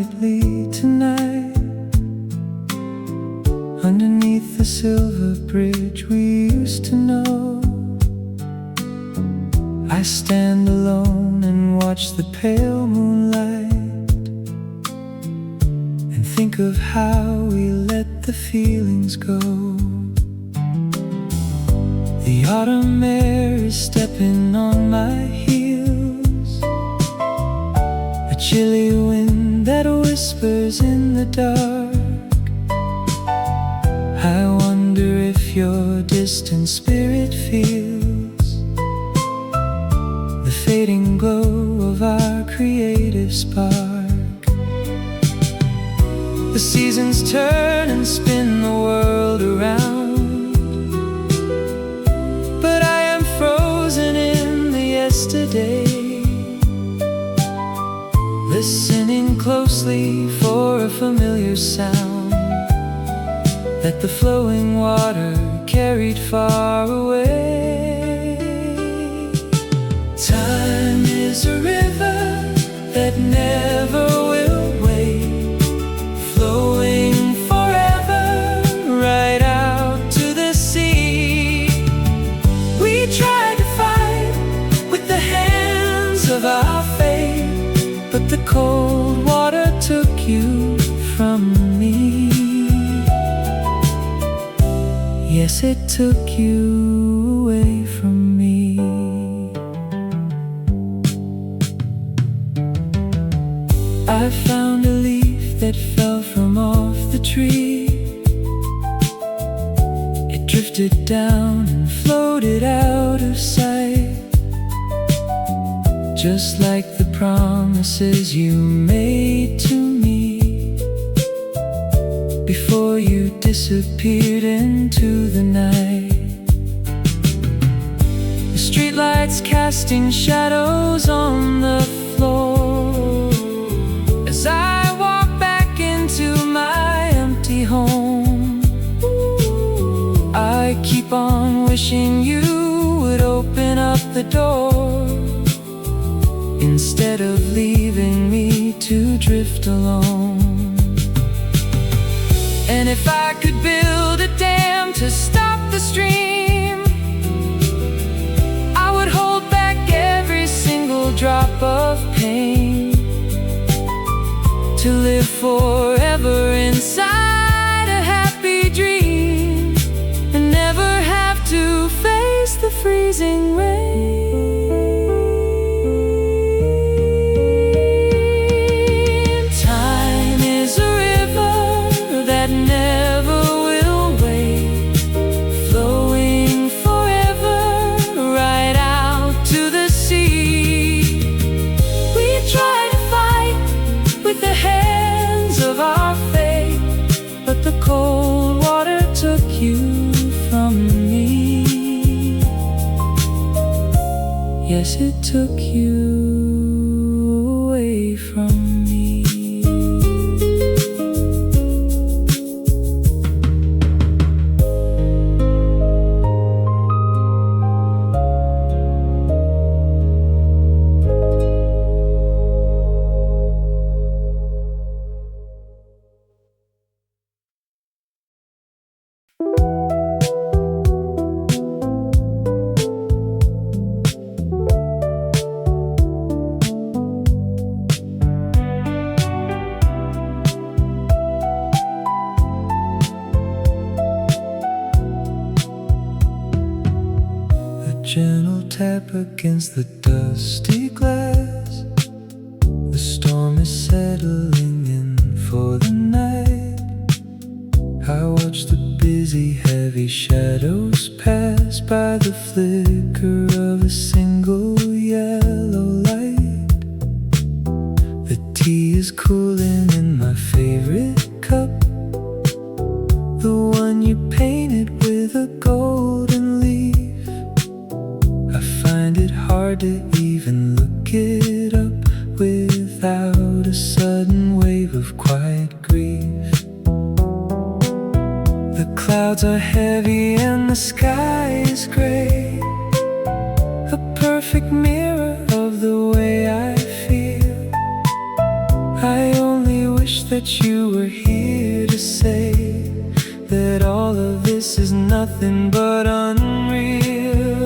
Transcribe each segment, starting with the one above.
quietly tonight. Underneath the silver bridge we used to know, I stand alone and watch the pale moonlight, and think of how we let the feelings go. The autumn air is stepping on my heels, a chilly wind that whispers in the dark. I wonder if your distant spirit feels the fading glow of our creative spark. The seasons turn and spin the world around, but I am frozen in the yesterday, listening closely for a familiar sound that the flowing water carried far away. Time is a river that never will wait, flowing forever right out to the sea. We tried to fight with the hands of our fate, but the cold water took you from me. Yes, it took you away from me. I found a leaf that fell from off the tree. It drifted down and floated out of sight, just like the promises you made to me before you disappeared into the night. The streetlights casting shadows on the floor as I walk back into my empty home. I keep on wishing you would open up the door instead of leaving me to drift alone. And if I could build a dam to stop the stream, I would hold back every single drop of pain, to live forever inside a happy dream and never have to face the freezing rain. Never will wait, flowing forever right out to the sea. We try to fight with the hands of our fate, but the cold water took you from me. Yes, it took you away from me. Gentle tap against the dusty glass. The storm is settling in for the night. I watch the busy, heavy shadows pass by the flicker of a single yellow light. The tea is cooling in my favorite cup, the one you painted with a golden leaf. I find it hard to even look it up without a sudden wave of quiet grief. The clouds are heavy and the sky is gray, a perfect mirror of the way I feel. I only wish wish that you were here to say that all of this is nothing but unreal.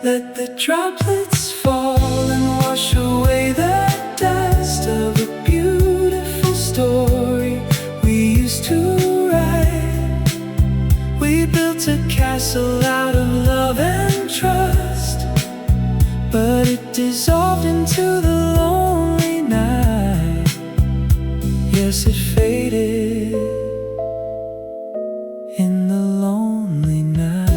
Let the droplets fall and wash away the dust of a beautiful story we used to write. We built a castle out of love and trust, but it dissolved into the lonely night. Yes, it faded in the lonely night.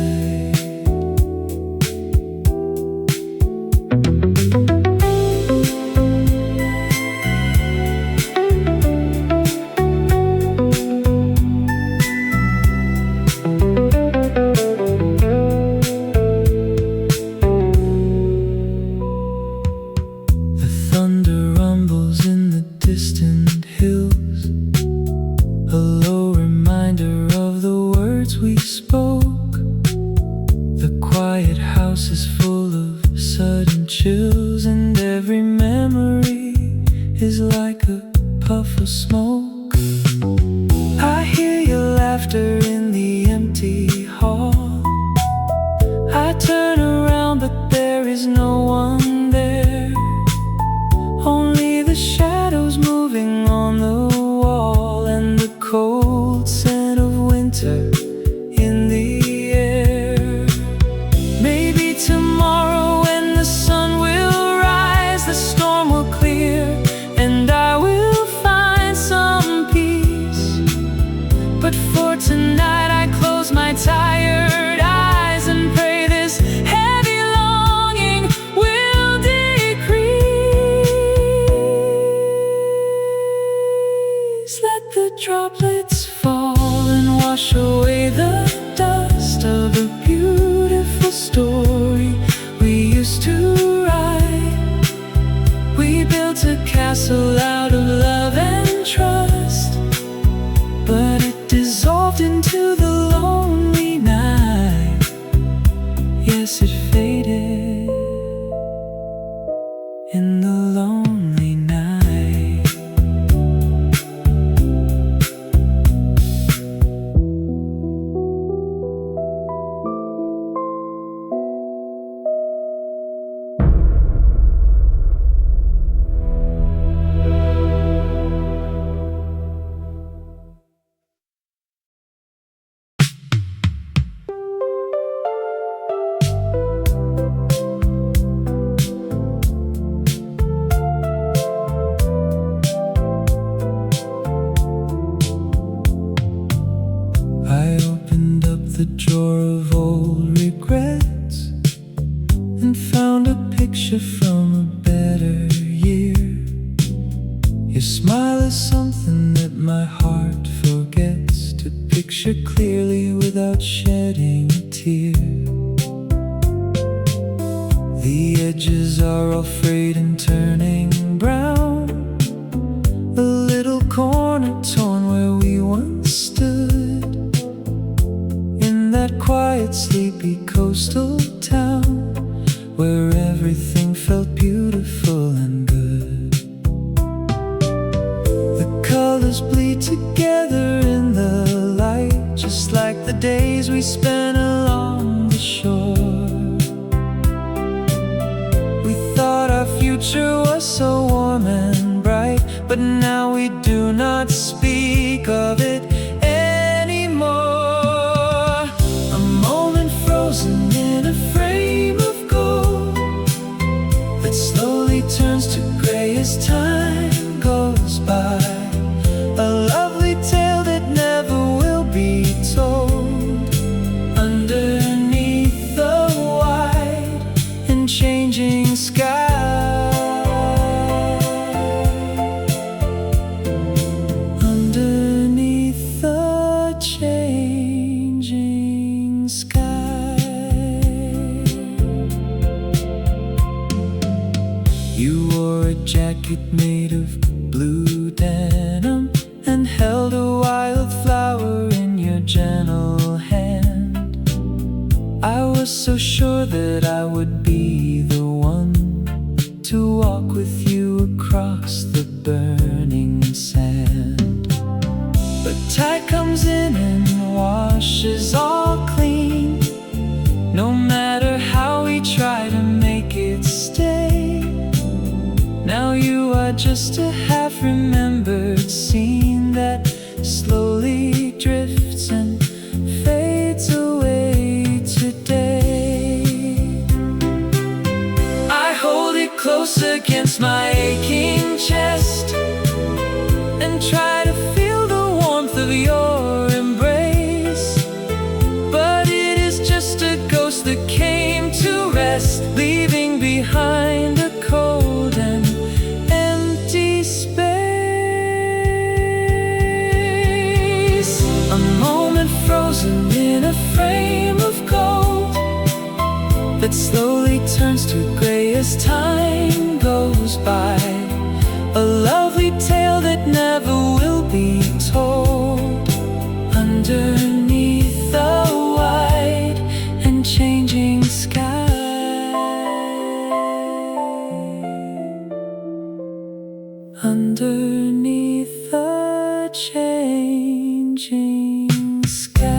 The thunder rumbles in the distant hills, a low reminder of the words we spoke. The quiet house is full of sudden chills, and every memory is like a puff of smoke. I hear your laughter in the empty hall. I turn around but there is no one there, only the shadows moving on the wall and the cold scent of winter in the air. Maybe tomorrow when the sun will rise, the storm will clear and I will find some peace. But for tonight I close my tired eyes and pray this heavy longing will decrease. Let the droplets fall and wash away the dust of a beautiful story we used to write. We built a castle out of love and trust, but it dissolved into the lonely night. Yes, it faded in the lonely night. I opened up the drawer of old regrets and found a picture from a better year. Your smile is something that my heart forgets to picture clearly without shedding a tear. The edges are all frayed and turning brown, a little corner torn where we once stood, in that quiet, sleepy coastal town where everything felt beautiful and good. The colors bleed together in the light, just like the days we spent along the shore. We thought our future was so warm and bright, but now we do not speak of it anymore. A moment frozen in a frame of gold that slowly turns to gray as time goes by. A lovely tale that never will be told underneath the wide and changing sky. Underneath the changing sky. You wore a jacket made of blue denim and held a wildflower in your gentle hand. I was so sure that I would be the one to walk with you across the burning I've remembered scene that slowly drifts and fades away today. I hold it close against my aching chest and try to feel the warmth of your embrace, but it is just a ghost that came to rest, leaving behind a cold and empty space. A moment frozen in a frame of gold that slowly turns to gray as time goes by. A lovely tale that never will be told underneath the wide and changing sky. Underneath the changing sky.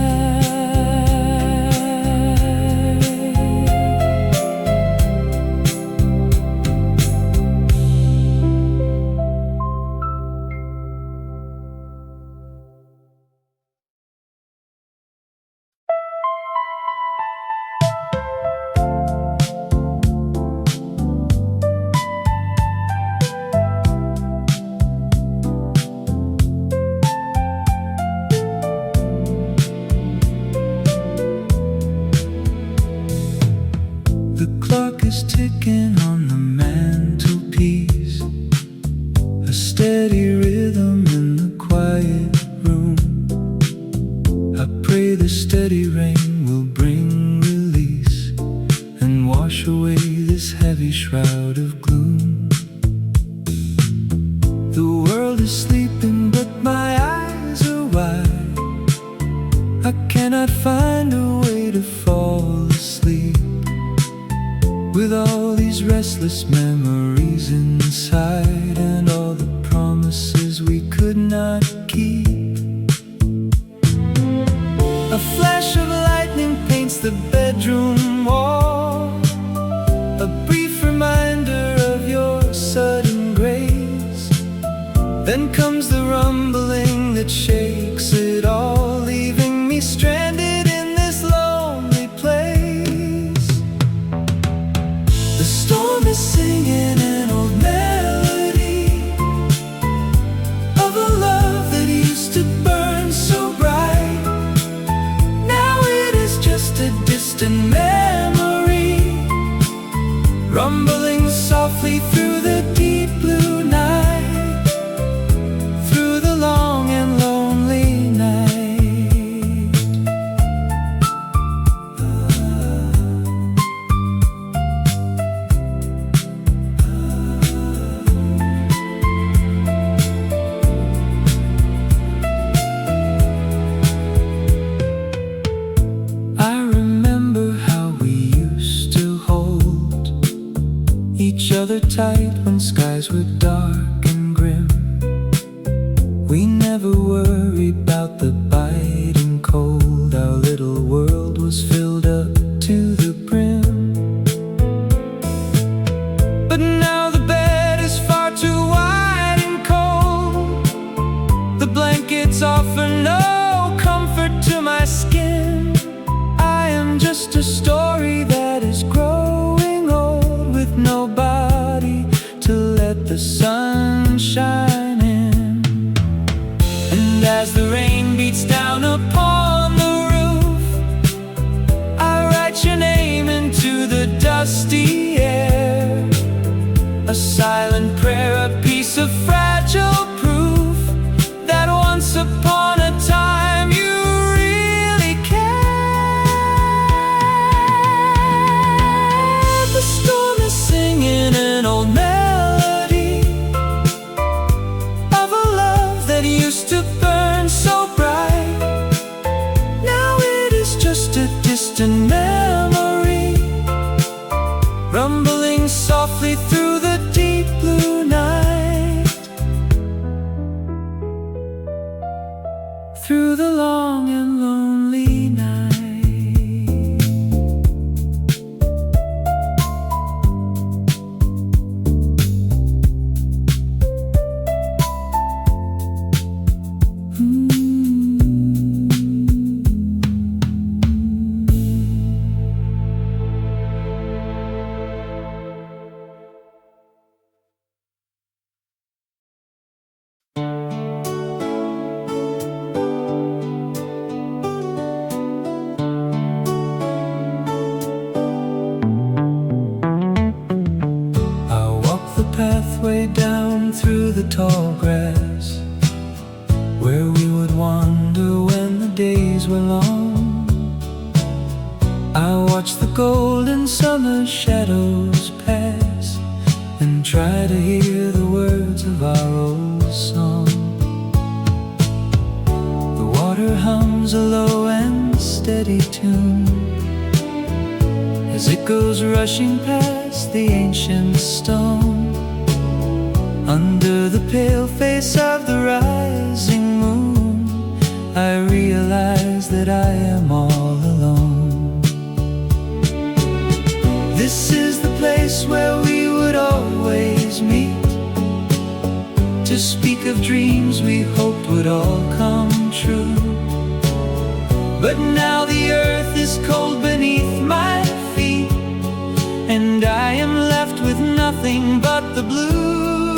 The clock is ticking on the mantelpiece, a steady rhythm in the quiet room. I pray the steady rain will bring release and wash away this heavy shroud of gloom. The world is sleeping but my eyes are wide. I cannot find a way to fall asleep with all these restless memories inside and all the promises we could not keep. A flash of lightning paints the bedroom wall, a brief reminder of your sudden grace. Then comes the rumbling that shakes it all, leaving me stranded in this lonely place. The storm is singing an old melody of a love that used to burn so bright. Now it is just a distant memory, rumbling softly through the deep blue night, through the long and lonely night. I remember how we used to hold each other tight when skies were dark and grim. We never worried about the biting cold. Our little world was filled up to the brim. But now the bed is far too wide and cold. The blankets offer no comfort to my skin. I am just a story that is growing old, with nobody to let the sun shine in. And as the rain beats down upon the roof, I write your name into the dusty air, a silent prayer, a piece of fragile proof that once upon a time you really cared. The storm is singing an old melody of a love that used to burn so bright. Now it is just a distant memory, rumbling softly through the deep blue night, through the long and lonely night. song. The water hums a low and steady tune as it goes rushing past the ancient stone. Under the pale face of the rising moon, I realize that I am all alone. This is the place where we would always meet, to speak of dreams we hoped would all come true. But now the earth is cold beneath my feet, and I am left with nothing but the blue.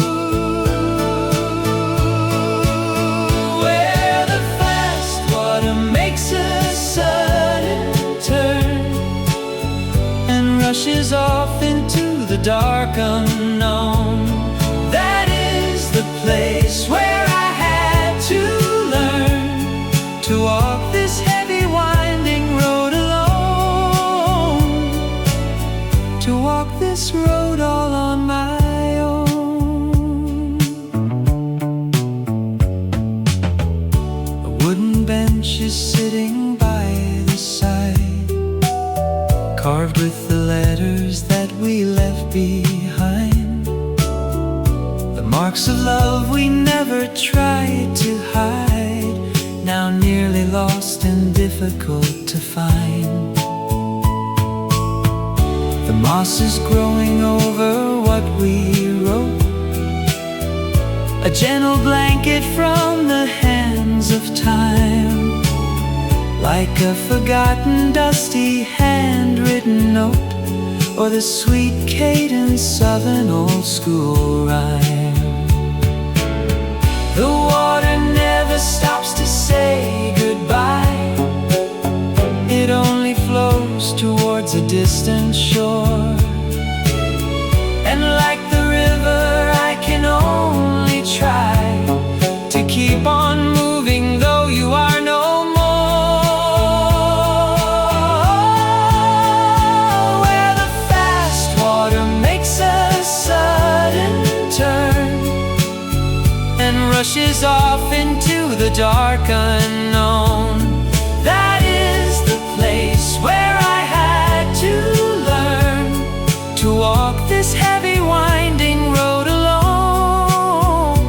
Where the fast water makes a sudden turn and rushes off into the dark unknown. That is the place where I had to learn to walk this heavy winding road alone, to walk this road all on my own. A wooden bench is sitting by the side, carved with the letters that we left behind, the marks of love we never tried to hide, now nearly lost and difficult to find. The moss is growing over what we wrote, a gentle blanket from the hands of time, like a forgotten dusty handwritten note, or the sweet cadence of an old school rhyme. The water never stops to say goodbye, it only flows towards a distant shore. And like the river, I can only try to keep on moving, though you are no more. Where the fast water makes a sudden turn and rushes off into the dark unknown. That is the place where I had to learn to walk this heavy winding road alone,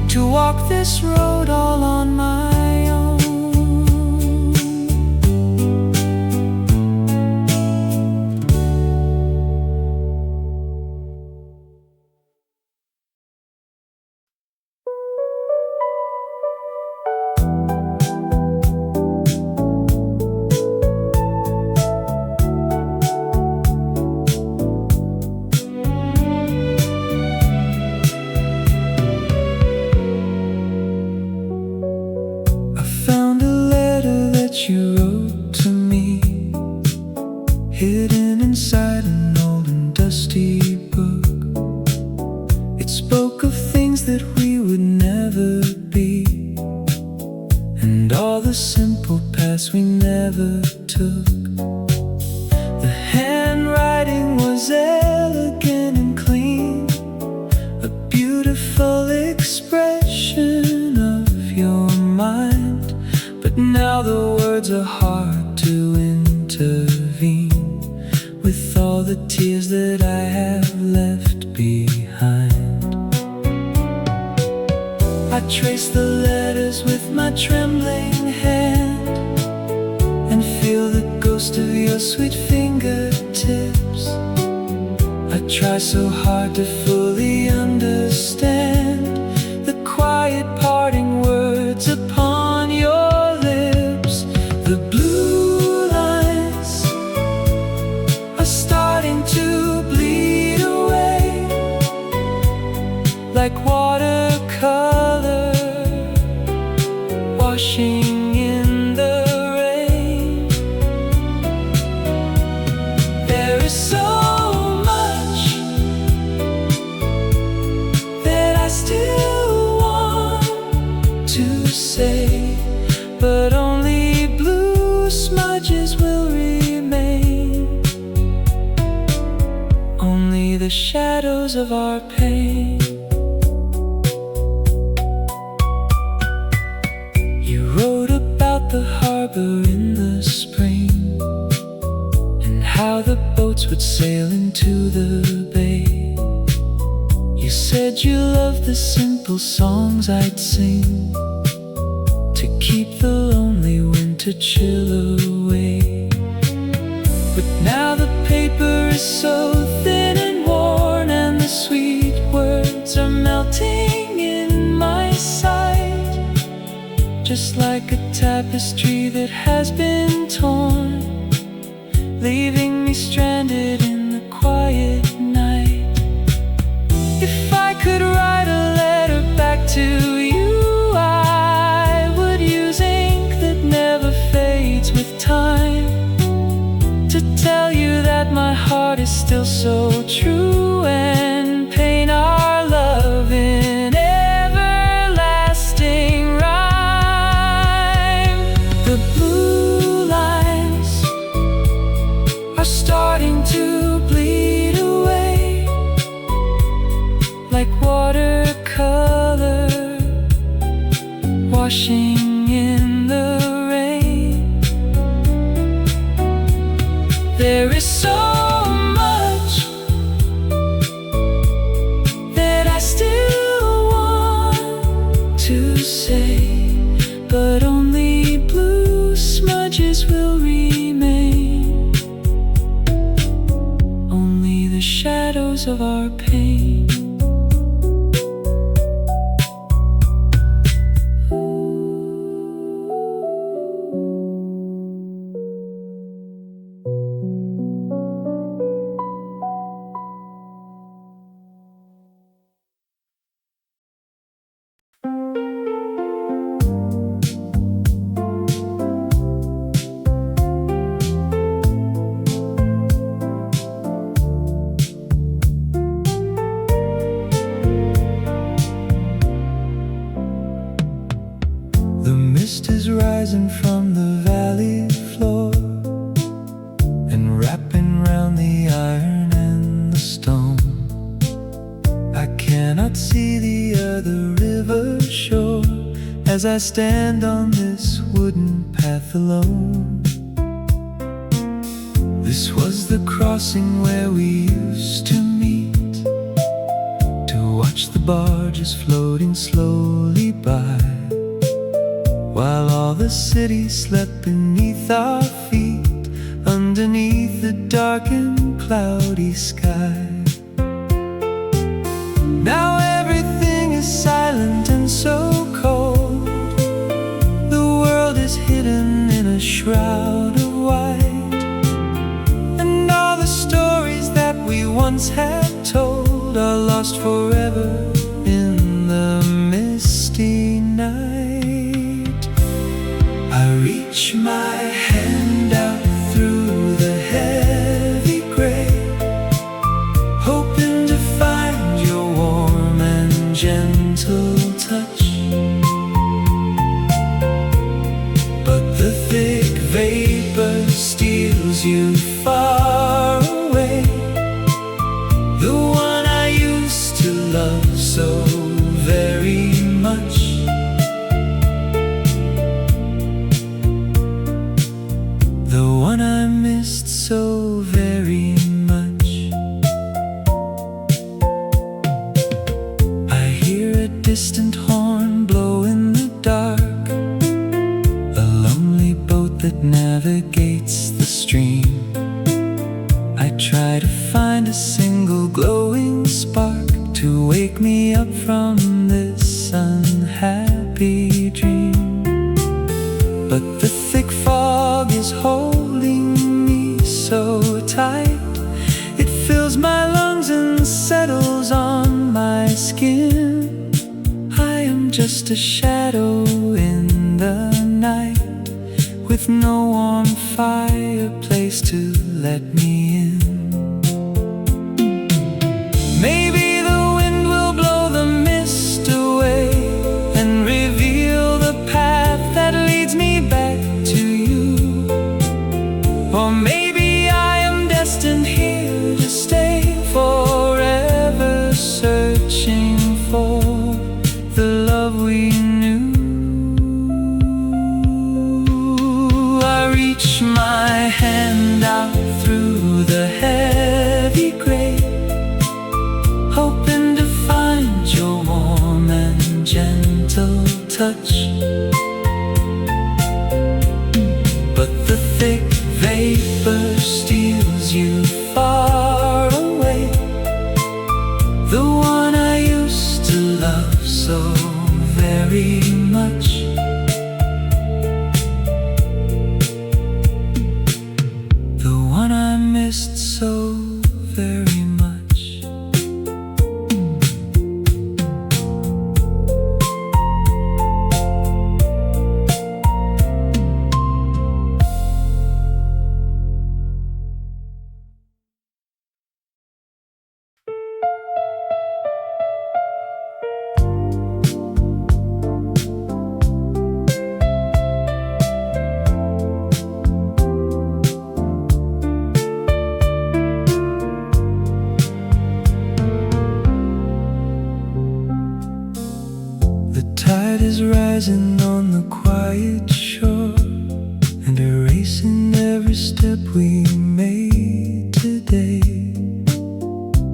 to walk this road all on my own. You wrote to me, hidden inside an old and dusty book. It spoke of things that we would never be, and all the simple paths we never took. The handwriting was elegant and clean, a beautiful expression of your mind. But now the words are hard to intervene with all the tears that I have left behind. I trace the letters with my trembling hand and feel the ghost of your sweet fingertips. I try so hard to fully understand the quiet parting words upon your lips. The blue lines are starting to bleed away like watercolor washing in the rain. There is so much that I still want to say, but only blue smudges will remain, only the shadows of our pain. boats would sail into the bay. You said you loved the simple songs I'd sing to keep the lonely winter chill away. But now the paper is so thin and worn, and the sweet words are melting in my sight, just like a tapestry that has been torn, leaving me stranded in the quiet night. If I could write a letter back to you, I would use ink that never fades with time, to tell you that my heart is still so true, and paint our love in everlasting rhyme. The blue lines are starting to bleed away, like watercolor washing in the rain. There is so much that I still want to say, but only blue smudges will remain, only the shadows of our pain. The mist is rising from the valley floor and wrapping round the iron and the stone. I cannot see the other river shore as I stand on this wooden path alone. This was the crossing where we used to meet, to watch the barges floating slowly by, while all the city slept beneath our feet, underneath the dark and cloudy sky. Now everything is silent and so cold. The world is hidden in a shroud of white, and all the stories that we once had told are lost forever in the misty night. I reach my hand out through the heavy gray, hoping to find your warm and gentle touch. But the thick vapor steals you far away, the one I used to love so very much. The one I missed so very much. I hear a distant horn blow in the dark, a lonely boat that navigates the stream. I try to find a single glowing spark to wake me up from this unhappy dream. But the thick fog is holding me so tight, it fills my lungs and settles on my skin. I am just a shadow in the night, with no warm fireplace to let me in. Maybe the wind will blow the mist away and reveal the path that leads me back to you. Or maybe I am destined here to stay forever, searching for the love we knew. I reach my hand out through the head touch. But the thick vapor steals you far away, the one I used to love so very much. The one I missed so very much. Is rising on the quiet shore and erasing every step we made today.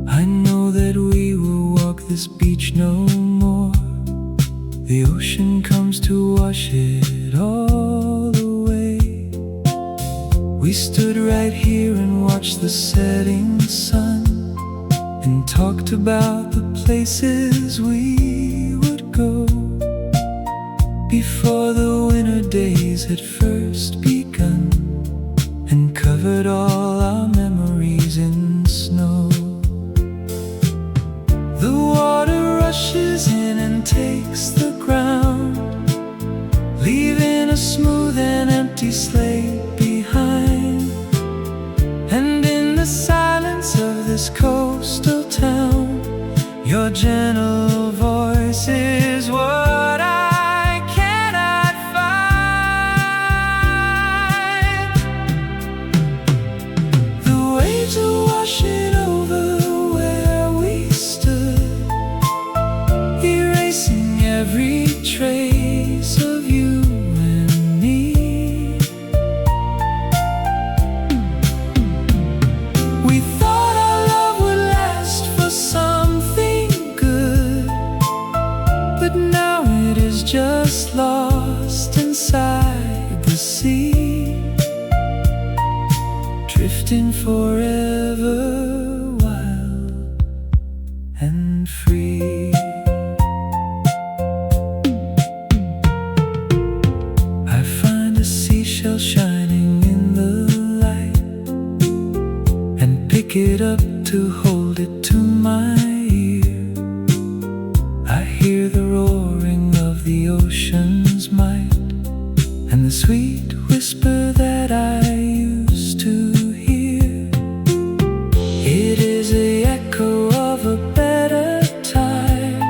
I know that we will walk this beach no more. The ocean comes to wash it all away. We stood right here and watched the setting sun and talked about the places we would go before the winter days had first begun and covered all our memories in snow. The water rushes in and takes the ground, leaving a smooth and empty slate behind. And in the silence of this coastal town, your gentle voice is what washing over where we stood, erasing every trace of you and me. We thought our love would last for something good, but now it is just lost inside the sea, drifting forever wild and free. I find a seashell shining in the light and pick it up to hold it to my ear. I hear the roaring of the ocean's might and the sweet whisper that I used to hear. It is the echo of a better time,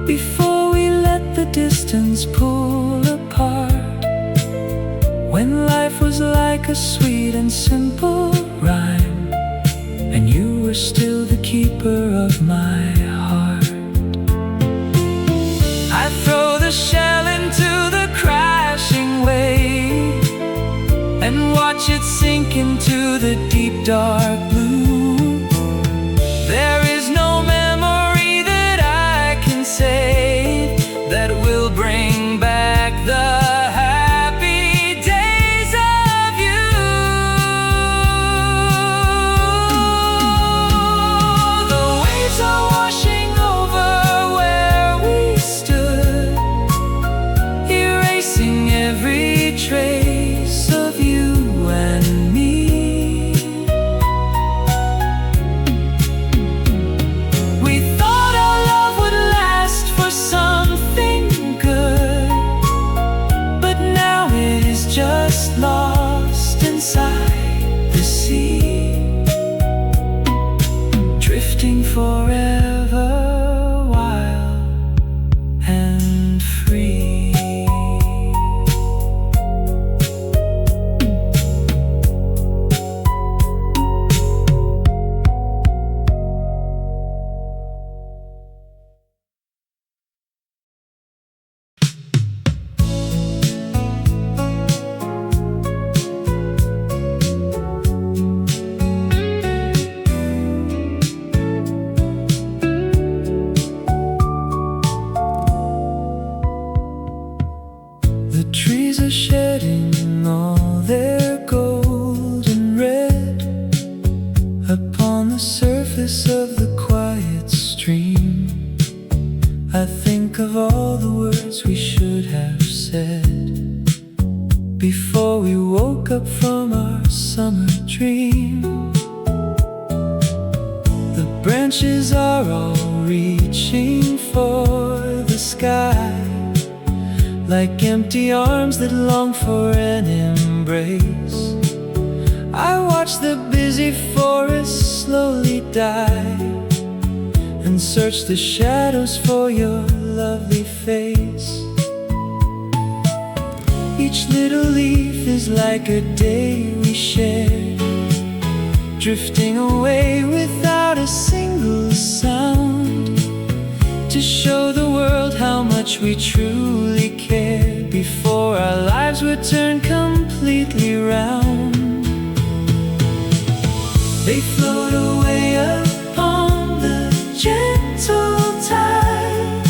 before we let the distance pull apart, when life was like a sweet and simple rhyme, and you were still the keeper of my heart. I throw the shell into the crashing wave and watch it sink into the deep dark blue. There is no memory that I can save that will bring back the happy days of you. The waves are washing over where we stood, erasing every trace of you and me. are shedding all their golden red upon the surface of the quiet stream. I think of all the words we should have said before we woke up from our summer dream. The branches are all reaching for the sky, like empty arms that long for an embrace. I watch the busy forest slowly die and search the shadows for your lovely face. Each little leaf is like a day we shared, drifting away without a single sound, to show the world how much we truly cared before our lives would turn completely round. They float away upon the gentle tide,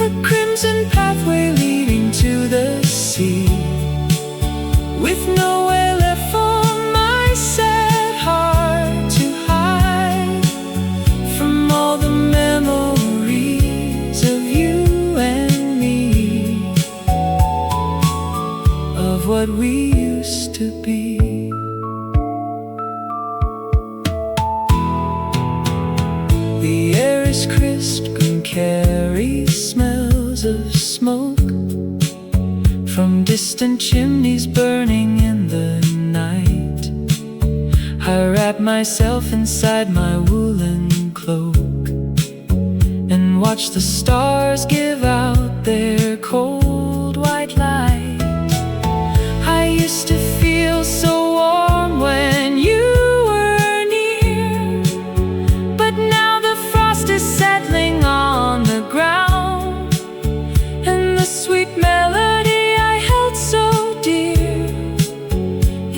a crimson pathway leading to the sea, with nowhere left for my sad heart to hide from all the memories of you and me, of what we used to be. The air is crisp and carries smells of smoke from distant chimneys burning in the night. I wrap myself inside my woolen cloak and watch the stars give out their cold white light. I used to feel so warm when you were near, but now the frost is settling on the ground, and the sweet melody I held so dear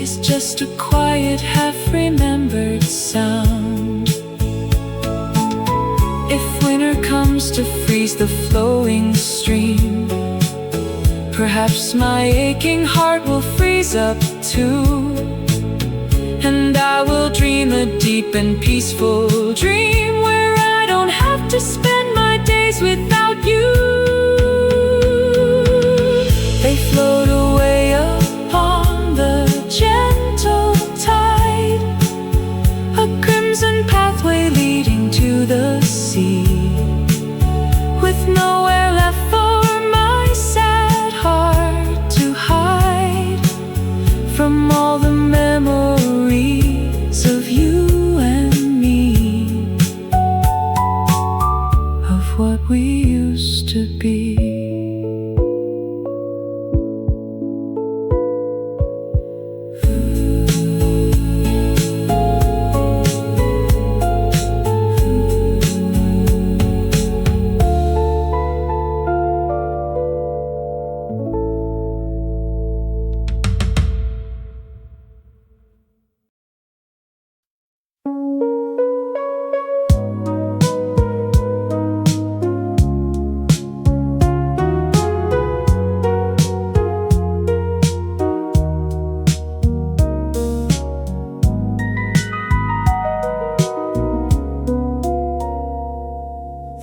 is just a quiet, half-remembered sound. If winter comes to freeze the flowing stream, perhaps my aching heart will freeze up too, and I will dream a deep and peaceful dream where I don't have to spend my days without you. They float away upon the gentle tide, a crimson pathway leading to the sea, with nowhere left for my sad heart to hide from all the memories of you and me, of what we used to be.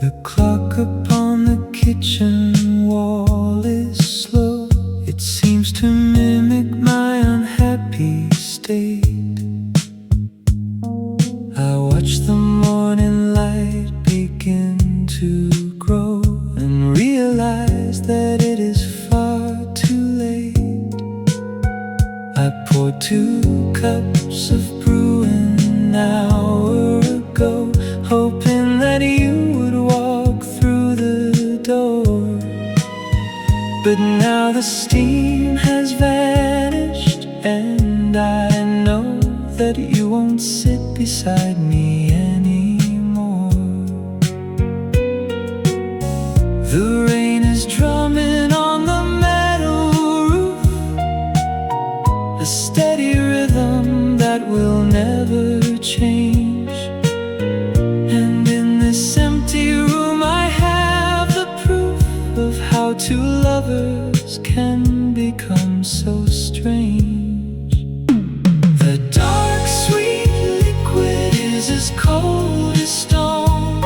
The clock upon the kitchen wall is slow. It seems to mimic my unhappy state. I watch the morning light begin to grow and realize that it is far too late. I poured 2 cups of brew an hour ago, hoping that you would walk through the door. But now the steam has vanished, and I know that you won't sit beside me anymore. The rain is drumming on the metal roof, a steady rhythm that will never change. And in this empty room I have the proof of how 2 lovers can become. rhythm so strange. The dark sweet liquid is as cold as stone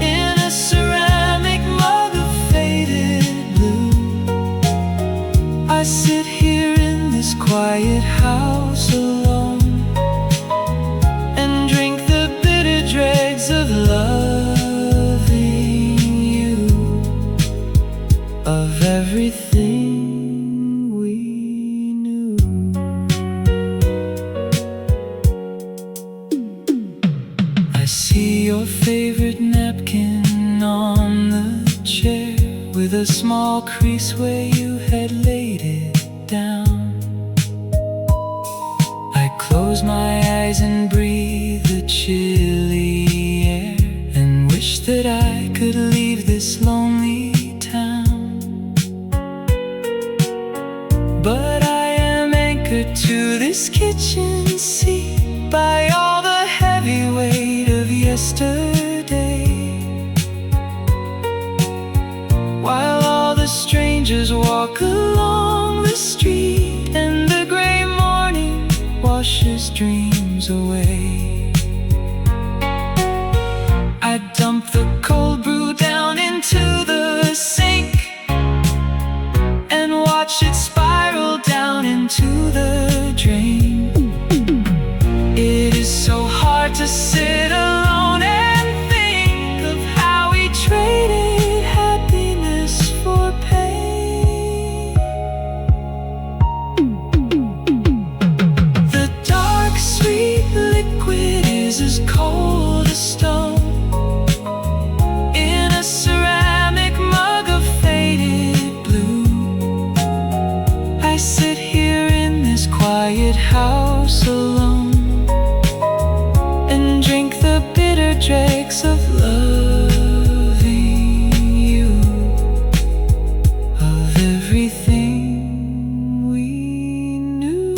in a ceramic mug of faded blue. I sit here in this quiet house alone and drink the bitter dregs of loving you, of everything we knew. I see your favorite napkin on the chair with a small crease where you had laid it down. I close my eyes and breathe the chilly air and wish that I could leave this lonely town. But I am anchored to this kitchen seat by all the heavy weight of yesterday, while all the strangers walk along the street and the gray morning washes dreams away. I dump the cold brew down into the sink and watch it spiral down into the drain. It is so hard to sit alone and think of how we traded happiness for pain. The dark sweet liquid is as cold as stone in a ceramic mug of faded blue. I sit here in this quiet house alone and drink the bitter dregs of loving you, of everything we knew.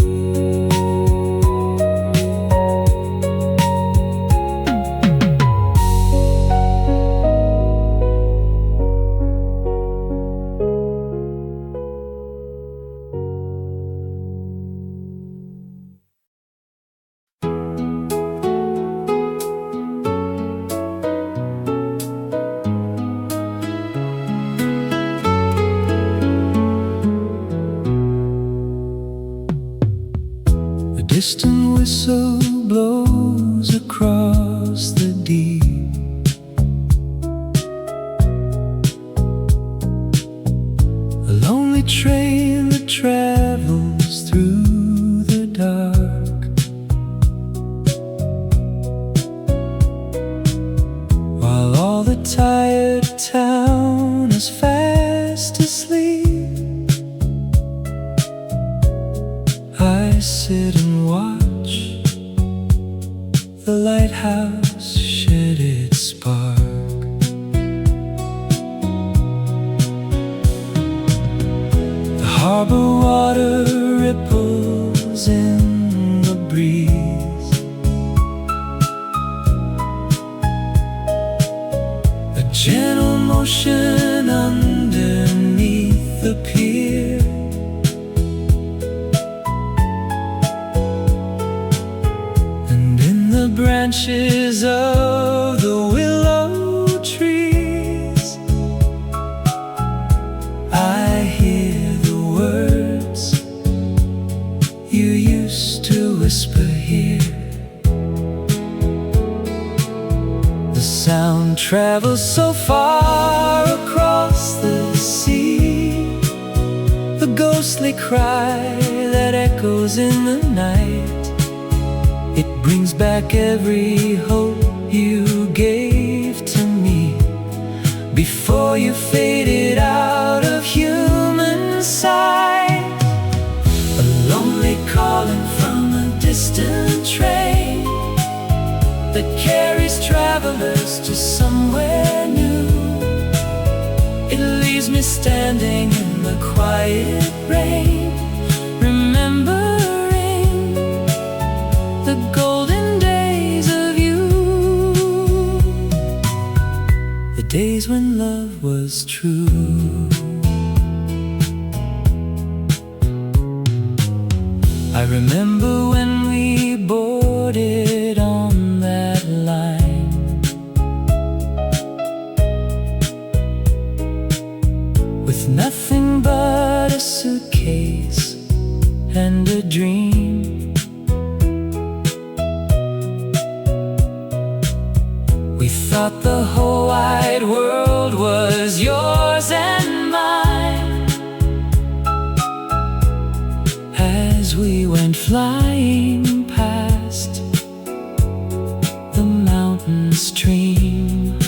A distant whistle blows across the deep. A lonely train that travels through the dark, while all the tired town is fast asleep. I sit and watch the lighthouse shed its spark. The harbor water ripples in the breeze. A gentle motion underneath the pier. The branches of the willow trees, I hear the words you used to whisper here. The sound travels so far across the sea, the ghostly cry that echoes in the night. It brings back every hope you gave to me before you faded out of human sight. A lonely calling from a distant train that carries travelers to somewhere new. It leaves me standing in the quiet rain, remembering the golden days of you, the days when love was true. I remember when we boarded on that line, with nothing but a suitcase and a dream. We thought the whole wide world was yours and mine, as we went flying past the mountain stream.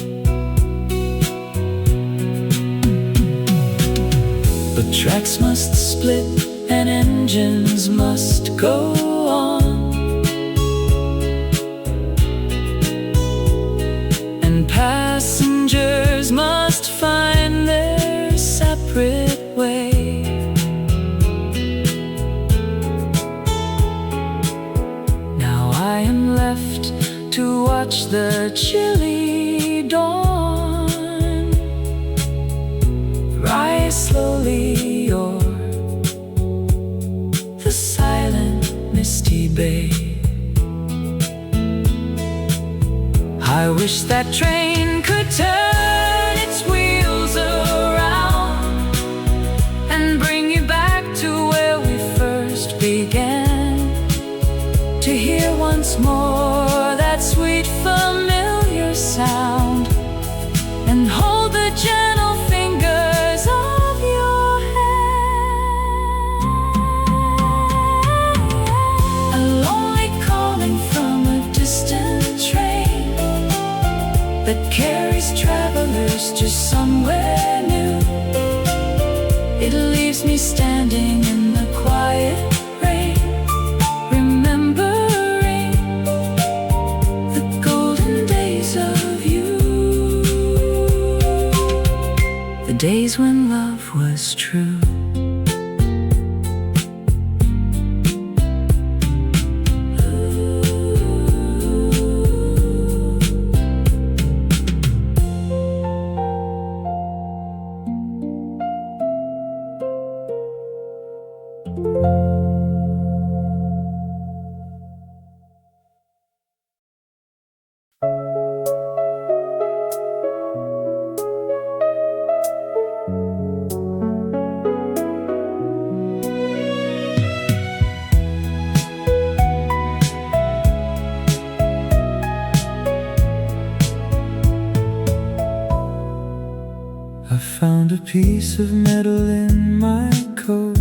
But tracks must split and engines must go on, and passengers must find their separate way. Now I am left to watch the chilly dawn rise slowly o'er the silent misty bay. I wish that train could turn its wheels around and bring you back to where we first began, to hear once more that sweet familiar sound, and hold the gentle fingers of your hand. A lonely calling from a distant train that carries travelers to somewhere new. It leaves me standing in the quiet rain, remembering the golden days of you, the days when love was true. I found a piece of metal in my coat,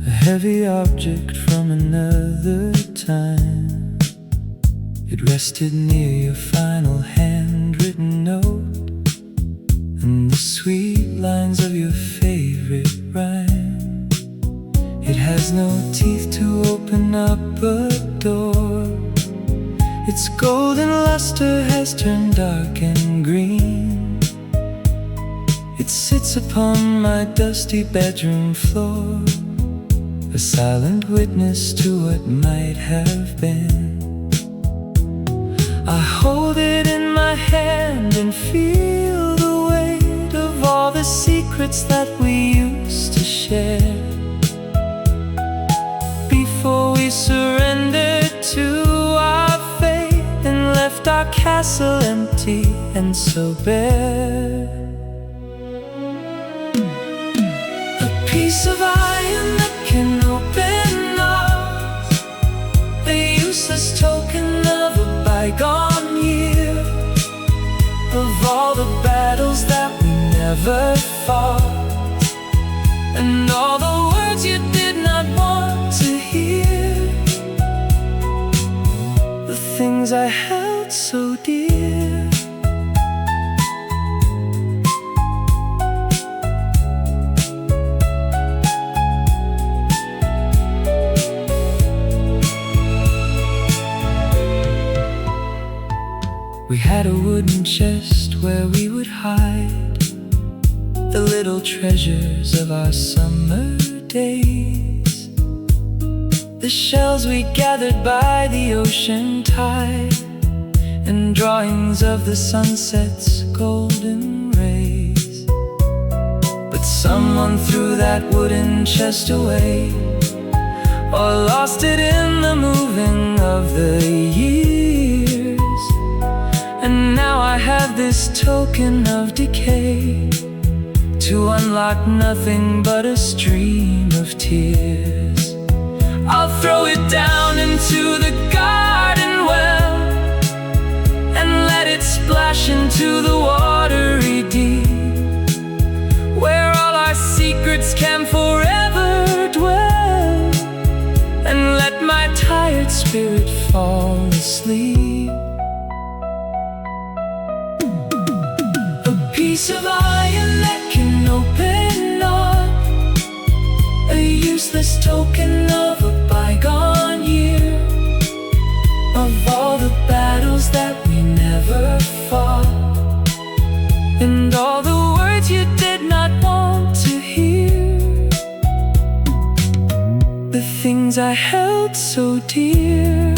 a heavy object from another time. It rested near your final handwritten note and the sweet lines of your favorite rhyme. It has no teeth to open up a door. Its golden luster has turned dark and green. It sits upon my dusty bedroom floor, a silent witness to what might have been. I hold it in my hand and feel the weight of all the secrets that we used to share, before we surrendered to our fate and left our castle empty and so bare. Piece of iron that can open up a useless token of a bygone year, of all the battles that we never fought, and all the words you did not want to hear, the things I held so dear. We had a wooden chest where we would hide the little treasures of our summer days, the shells we gathered by the ocean tide, and drawings of the sunset's golden rays. But someone threw that wooden chest away or lost it in the moving of the years. And now I have this token of decay to unlock nothing but a stream of tears. I'll throw it down into the garden well and let it splash into the watery deep, where all our secrets can forever dwell, and let my tired spirit fall asleep. A piece of iron that can open up a useless token of a bygone year, of all the battles that we never fought, and all the words you did not want to hear, the things I held so dear.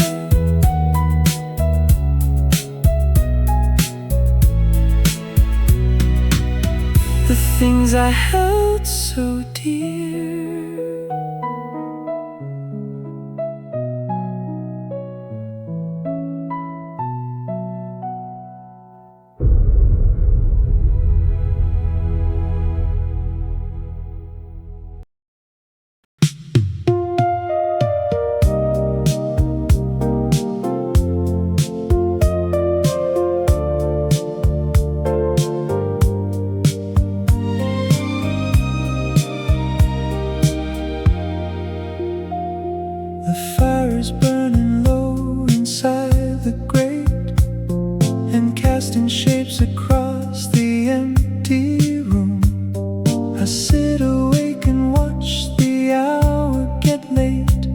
The things I held so dear. The fire's burning low inside the grate and casting shapes across the empty room. I sit awake and watch the hour get late,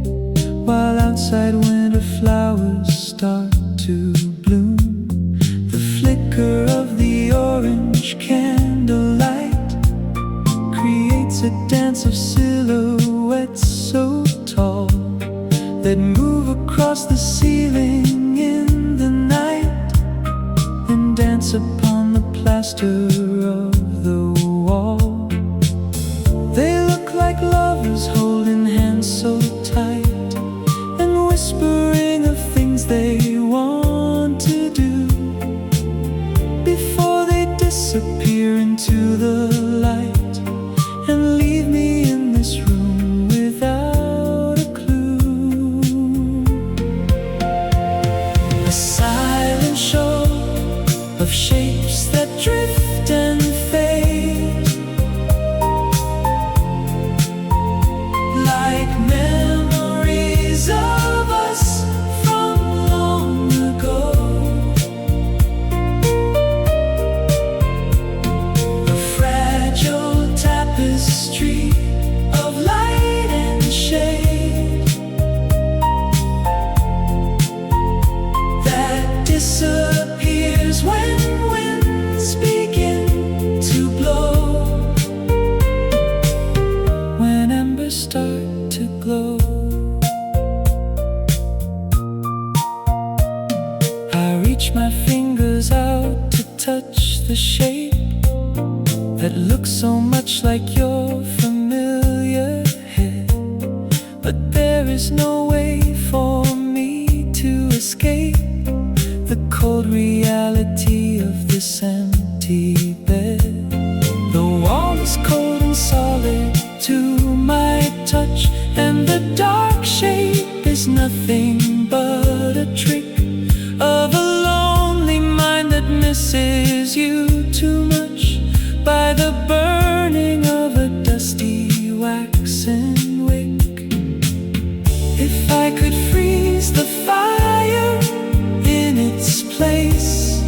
while outside winter flowers start to bloom. The flicker of the orange candlelight creates a dance of silhouettes so tall that move across the ceiling in the night and dance upon the plaster of the wall. They look like lovers holding hands so tight and whispering of things they want to do before they disappear into the light and leave me in this room without a clue. A silent show of shapes that drift and fade, like memories of us from long ago. A fragile tapestry of light and shade that disappears when winds begin to blow, when embers start to glow. I reach my fingers out to touch the shape that looks so much like your familiar head, but there is no way for me to escape the cold reality of this empty bed. The wall is cold and solid to my touch, and the dark shape is nothing but a trick of a lonely mind that misses you too much by the burning of a dusty waxen wick. If I could freeze the fire in its place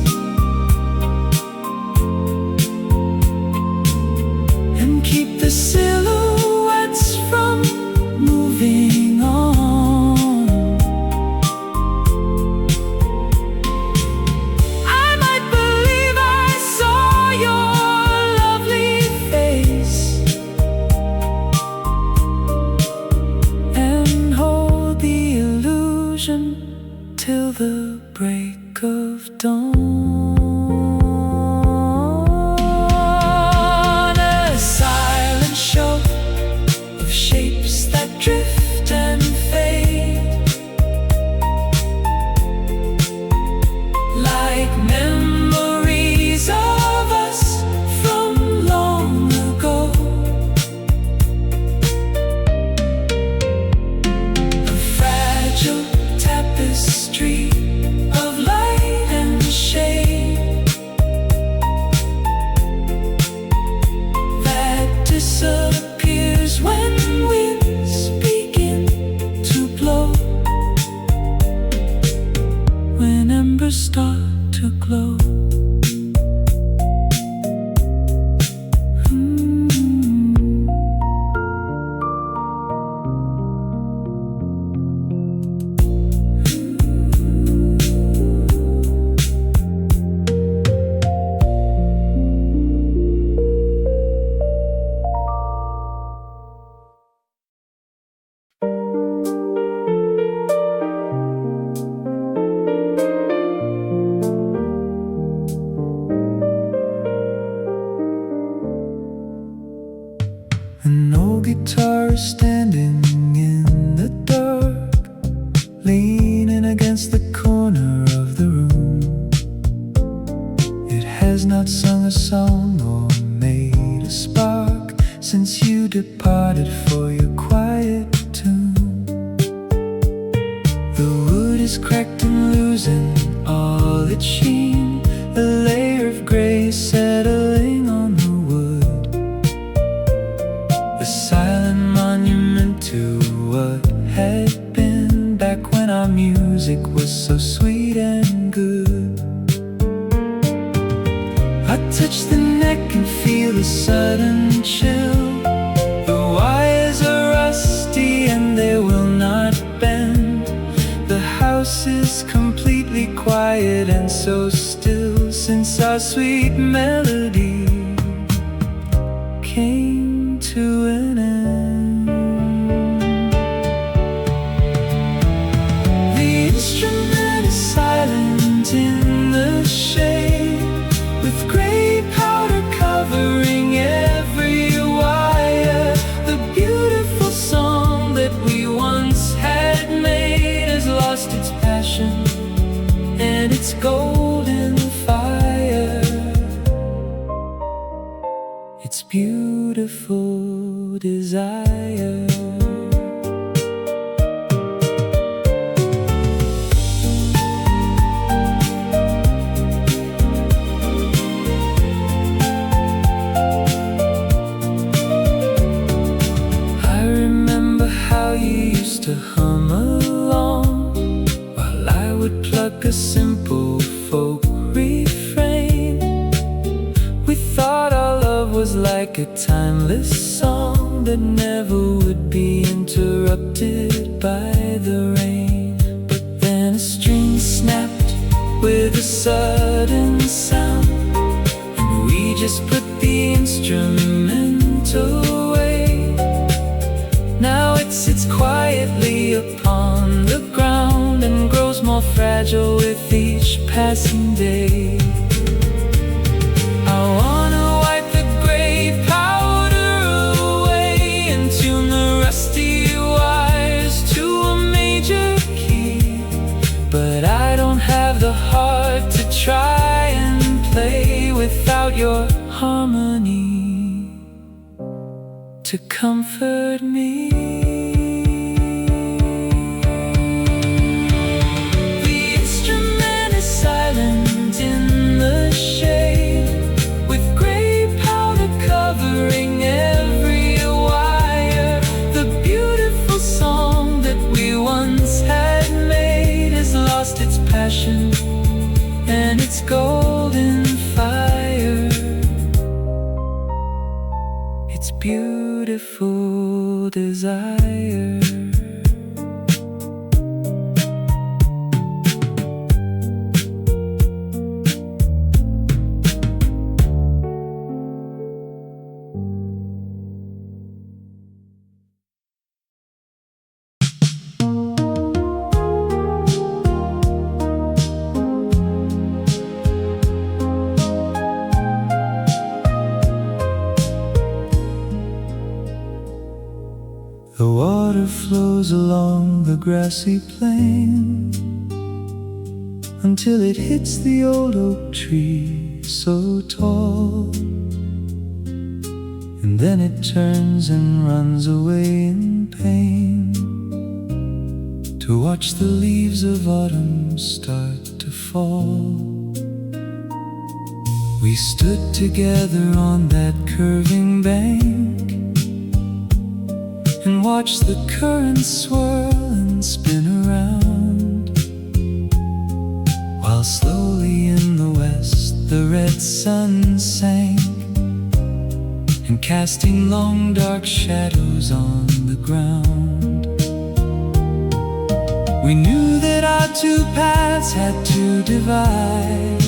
sun appears when winds begin to blow, when embers start to glow. An old guitar standing in the dark, leaning against the corner of the room. It has not sung a song or made a spark since you departed for your quiet tune. The wood is cracked and losing all its sheen, a layer of gray settling on the wood, a silent monument to what had been back when our music was so sweet and good. I touch the neck and feel a sudden chill. The wires are rusty and they will not bend. The house is completely quiet and so still since our sweet melody came to an end. The instrument is silent in the shade, with gray powder covering every wire. The beautiful song that we once had made has lost its passion and its golden fire. Its beautiful desire. I remember how you used to hum along while I would pluck a simple folk refrain. We thought our love was like a timeless song that never would be interrupted by the rain. But then a string snapped with a sudden sound, and we just put the instrument away. Now it sits quietly upon the ground and grows more fragile with each passing day. I wanna wipe the gray powder away and tune the rusty wires to a major key, but I don't have the heart to try and play without your harmony to comfort me. The instrument is silent in the shade, with gray powder covering every wire. The beautiful song that we once had made has lost its passion and its golden fire. Its beautiful desire. The water flows along the grassy plain until it hits the old oak tree so tall, and then it turns and runs away in pain to watch the leaves of autumn start to fall. We stood together on that curving bank, watch the current swirl and spin around, while slowly in the west the red sun sank, and casting long dark shadows on the ground. We knew that our two paths had to divide,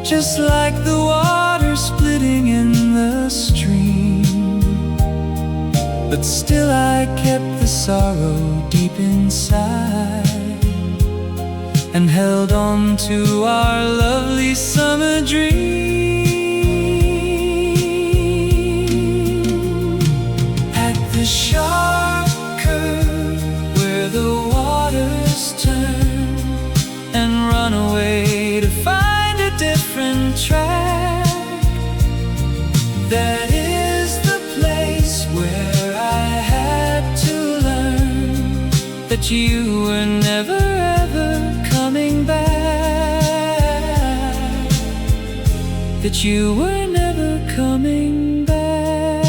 just like the water splitting in the stream. But still I kept the sorrow deep inside, and held on to our lovely summer dream. At the sharp curve where the waters turn and run away to find a different track, that is the place where I had to learn that you were never ever coming back, that you were never coming back.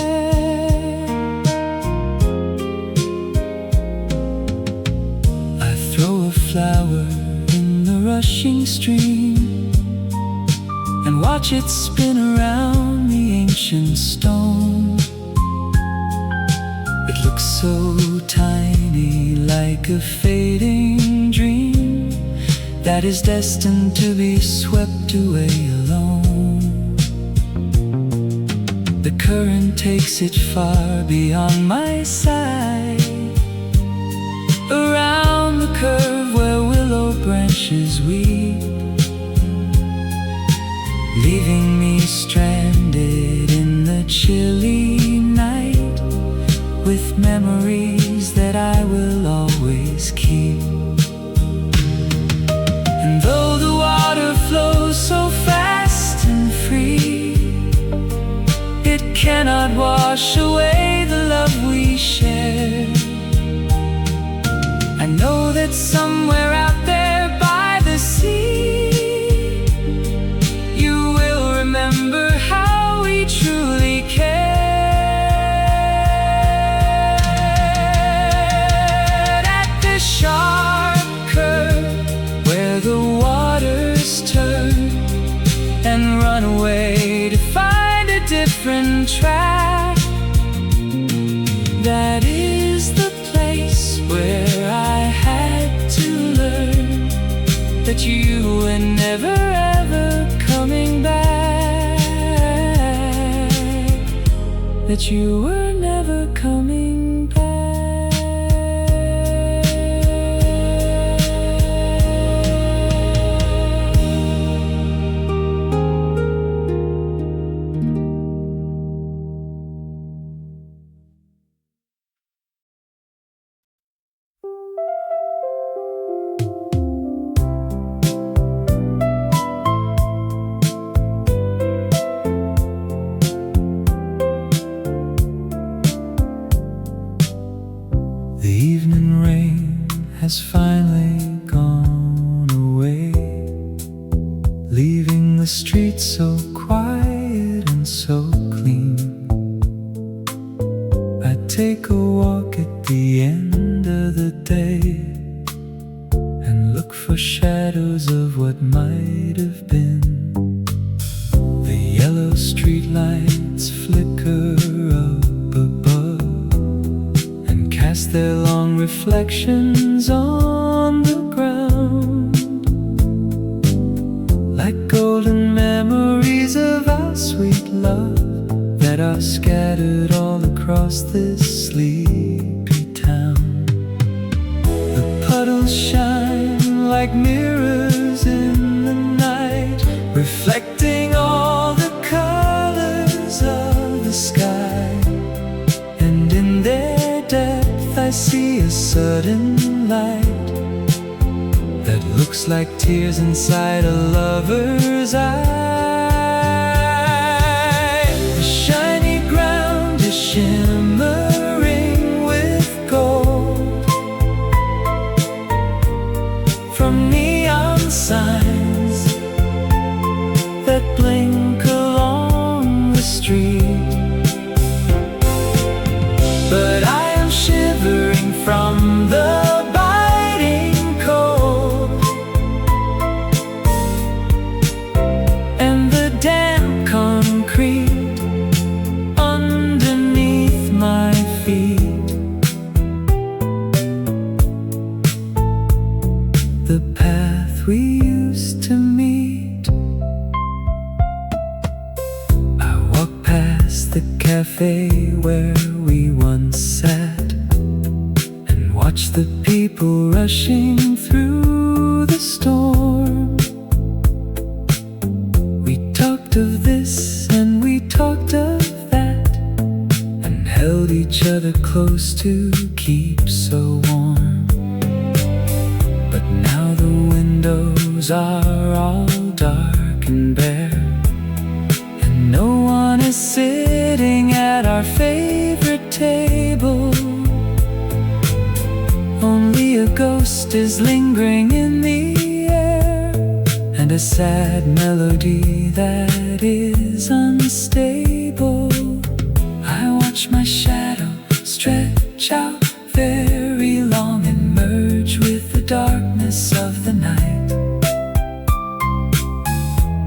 I throw a flower in the rushing stream and watch it spin around the ancient stone. It looks so tiny, like a fading dream that is destined to be swept away alone. The current takes it far beyond my sight, around the curve where willow branches weep, leaving me stranded in the chilly night, with memories that I will always keep. And though the water flows so fast and free, it cannot wash away the love we share. I know that somewhere out there by the sea, you will remember how we truly cared. At the sharp curve where the waters turn and run away to find a different track, that is the place where I had to learn that you were never ever coming back, that you were never coming back. The evening rain has finally gone away, leaving the streets so quiet and so clean. I take a walk at the end of the day and look for shadows of what might have been. The yellow streetlights flicker up above and cast their long reflections on the ground, like golden memories of our sweet love that are scattered all across this sleepy town. The puddles shine like mirrors in the night, reflecting all the colors of the sky, and in their depth I see a sudden light that looks like tears inside a lover's eye. The shiny ground is shimmering with gold from neon signs that blink along the street. But the cafe where we once sat and watched the people rushing through the storm. We talked of this and we talked of that and held each other close to keep so warm. But now the windows are all dark and bare, and no one is sitting at our favorite table. Only a ghost is lingering in the air, and a sad melody that is unstable. I watch my shadow stretch out very long and merge with the darkness of the night.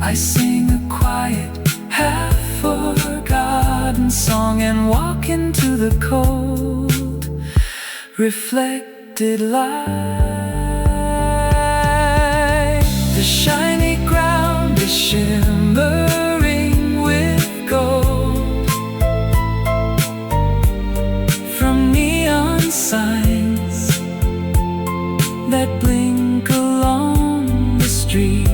I sing a quiet, half-forgotten song and walk into the cold, reflected light. The shiny ground is shimmering with gold from neon signs that blink along the street.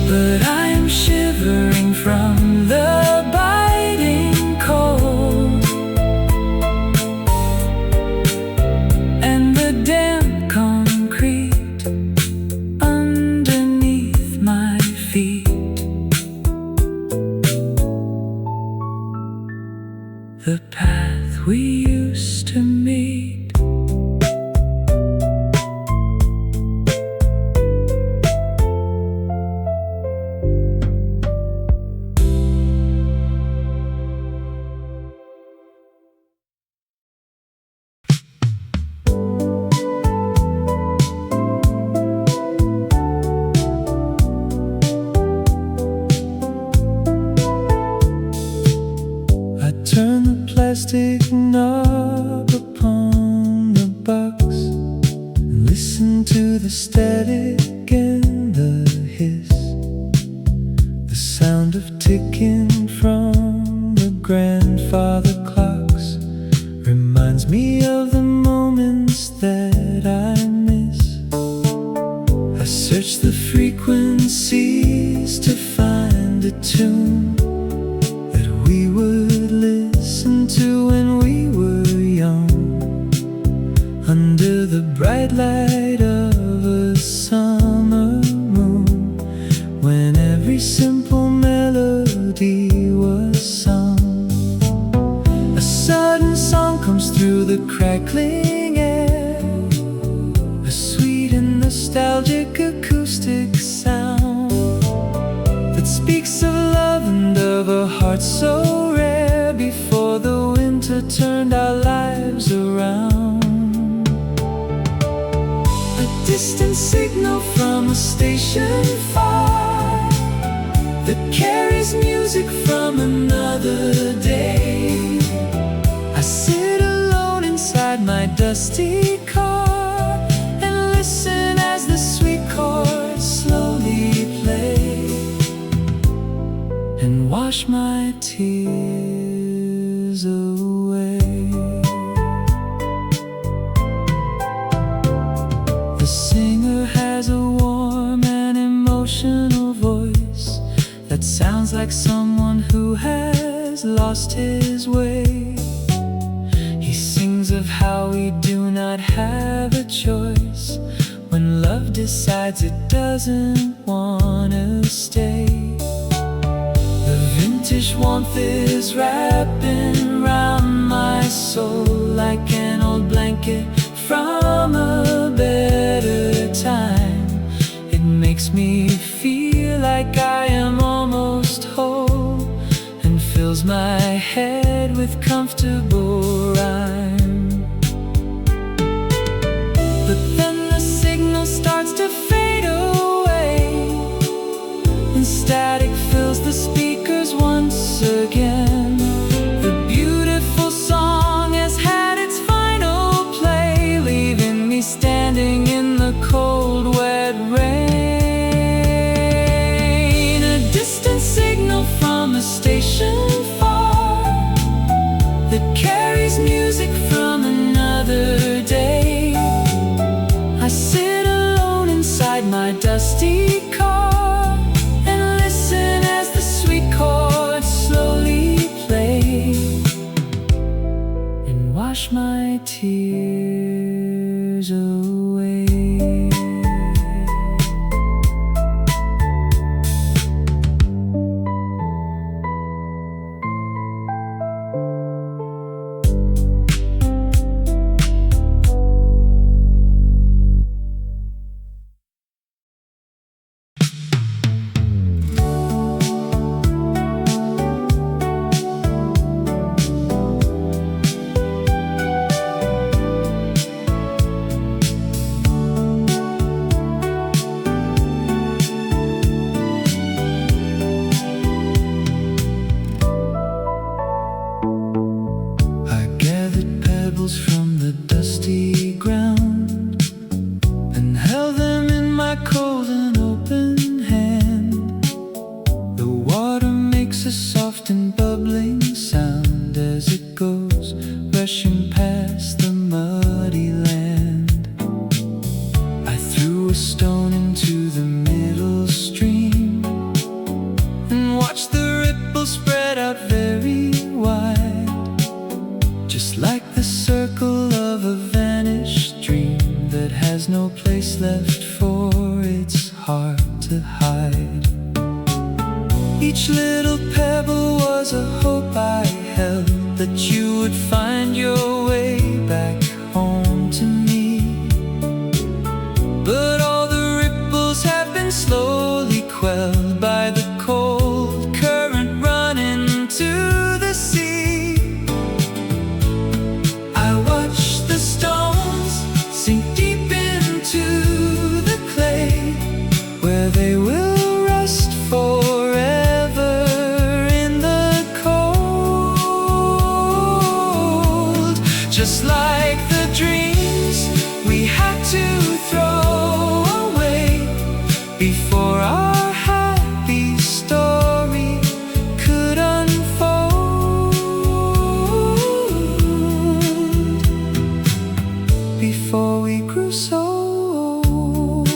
But I am shivering from the biting cold, and the damp concrete underneath my feet. The path we used to meet. Turn the plastic knob upon the box and listen to the static and the hiss. The sound of ticking from the grandfather clocks reminds me of the moments that I miss. I search the frequencies to find a tune that we would listen to when we were young, under the bright light of a summer moon, when every simple melody was sung. A sudden song comes through the crackling air, a sweet and nostalgic acoustic sound that speaks of love and of a heart so rare before the winter turned our lives around. A distant signal from a station far that carries music from another day. I sit alone inside my dusty car and listen as the sweet chords slowly play, and wash my tears away. The singer has a warm and emotional voice that sounds like someone who has lost his way. He sings of how we do not have a choice when love decides it doesn't wanna stay. The vintage warmth is wrapping round my soul like an old blanket from a better time. It makes me feel like I am almost whole and fills my head with comfortable rhyme. But then the signal starts to fade away and static fills the speakers once again. The beautiful song has had its final play, leaving me standing in the cold wet rain. A distant signal from a makes a soft and bubbling sound as it goes rushing past the muddy land. I threw a stone into the middle stream and watched the ripples spread out very wide, just like the circle of a vanished dream that has no place left for its heart to hide. Each little pebble was a hope I held, that you would find your way back home to me. But all the ripples have been slowly quelled by the cold current running to the sea. I watch the stones sink deep into the clay, where they will rest forever in the cold. Just like the dreams we had to throw away before our happy story could unfold. Before we grew so old.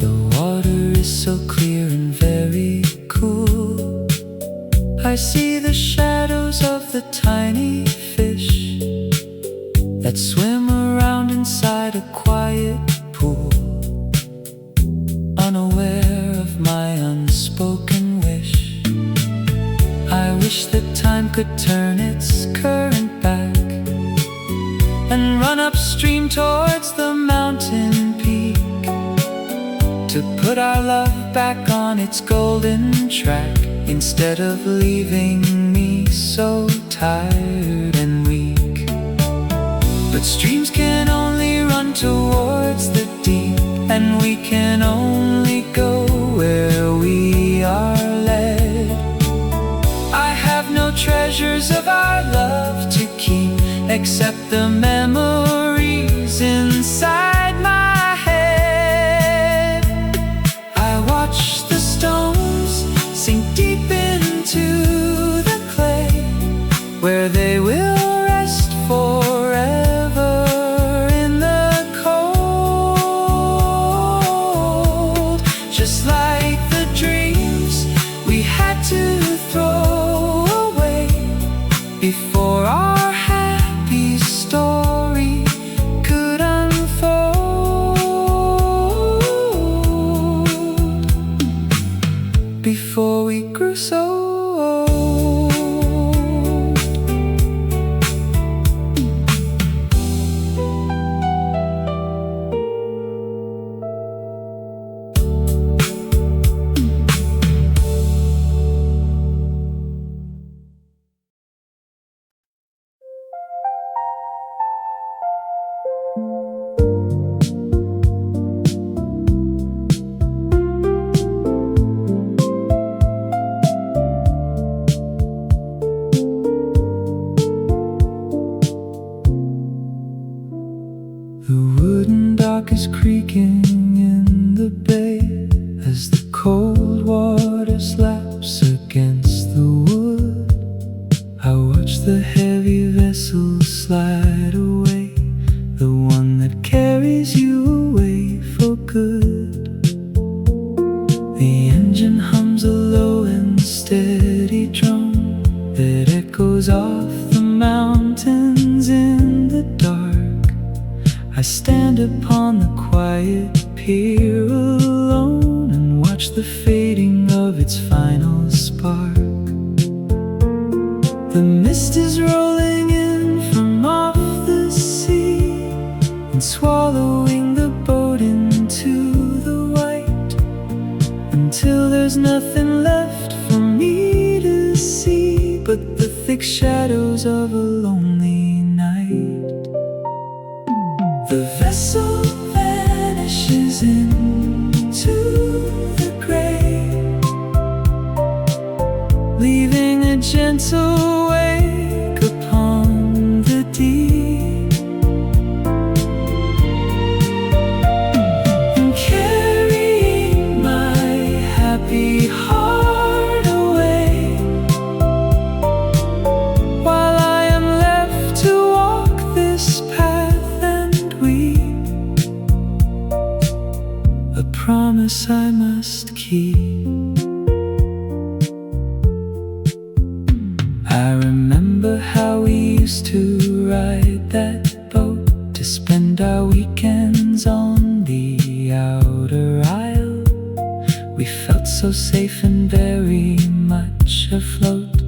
The water is so clear and very cool. I see the shadows of the tiny fish that swim around inside a quiet pool, unaware of my unspoken wish. I wish that time could turn its current back and run upstream towards the mountain peak, to put our love back on its golden track, instead of leaving me so tired and weak. But streams can only run towards the deep, and we can only go where we are led. I have no treasures of our love to keep, except the memories inside my head. I watch the stones sink deep into the clay, where they will rest forever in the cold. Just like the dreams we had to throw away before our happy story could unfold. Before we grew so old. The wooden dock is creaking in the bay as the cold water slaps against the wood. I watch the heavy vessel slide away, the one that carries you away for good. The engine hums a low and steady drum that echoes off the mountains in the dark. I stand upon the quiet pier alone and watch the fading of its final spark. The mist is rolling in from off the sea and swallowing the boat into the white, until there's nothing left for me to see but the thick shadows of a lonely night. The vessel vanishes into the gray, leaving a gentle wake upon the deep, and carrying my must keep. I remember how we used to ride that boat to spend our weekends on the outer isle. We felt so safe and very much afloat,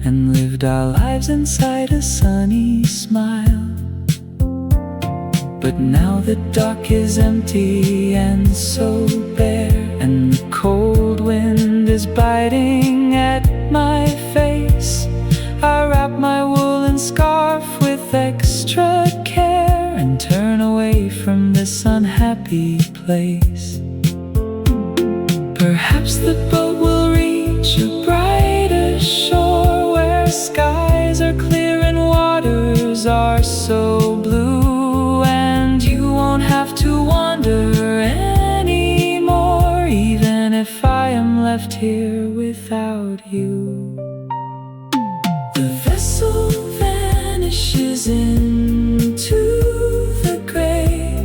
and lived our lives inside a sunny smile. But now the dock is empty and so bare, and the cold wind is biting at my face. I wrap my woolen scarf with extra care and turn away from this unhappy place. Perhaps the boat will reach a brighter shore, where skies are clear and waters are so blue, and you won't have to wander anymore, even if I am left here without you. The vessel vanishes into the gray,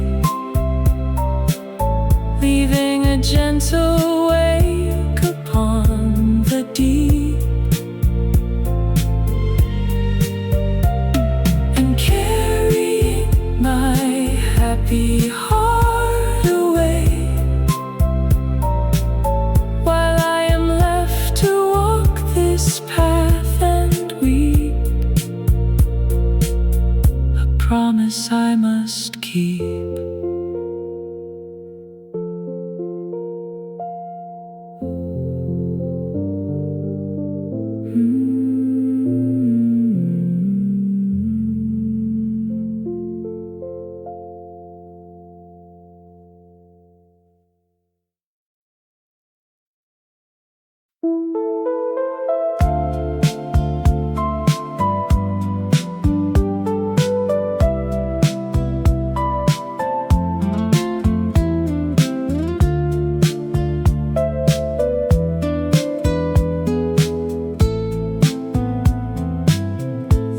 leaving a gentle wake upon the deep, and carrying my happy heart away, while I am left to walk this path and weep. A promise I must keep.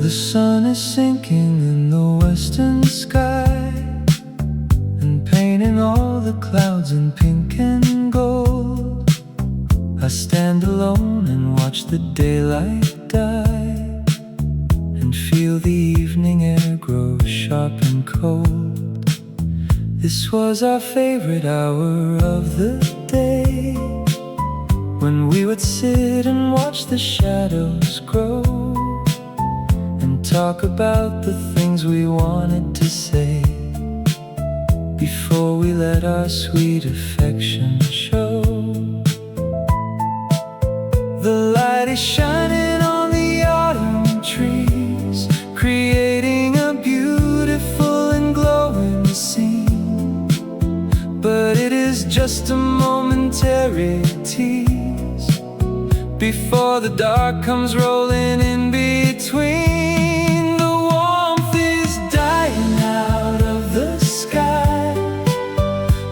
The sun is sinking in the western sky and painting all the clouds in pink and gold. I stand alone and watch the daylight die, and feel the evening air grow sharp and cold. This was our favorite hour of the day, when we would sit and watch the shadows grow, and talk about the things we wanted to say, before we let our sweet affection show. The light is shining on the autumn trees, creating a beautiful and glowing scene. But it is just a momentary tease, before the dark comes rolling in between. The warmth is dying out of the sky,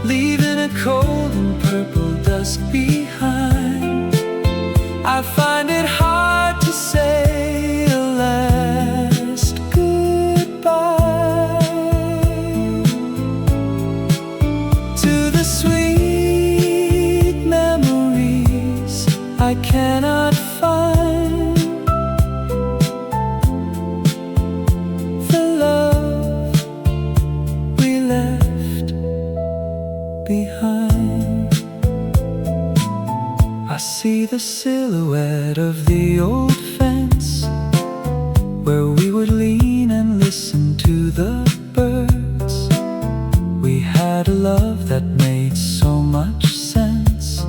leaving a cold and purple dusk behind. I find it hard to say a last goodbye to the sweet memories I cannot find, the love we left behind. I see the silhouette of the old fence, where we would lean and listen to the birds. We had a love that made so much sense.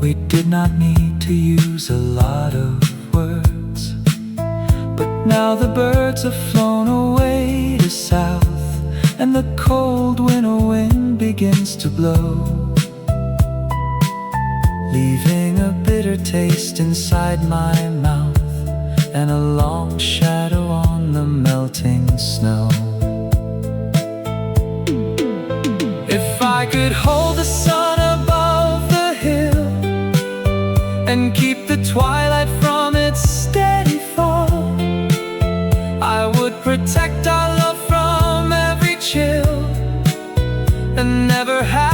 We did not need to use a lot of words. But now the birds have flown away to south, and the cold winter wind begins to blow, leaving a bitter taste inside my mouth, and a long shadow on the melting snow. If I could hold the sun above the hill and keep the twilight from its steady fall, I would protect our love from every chill and never have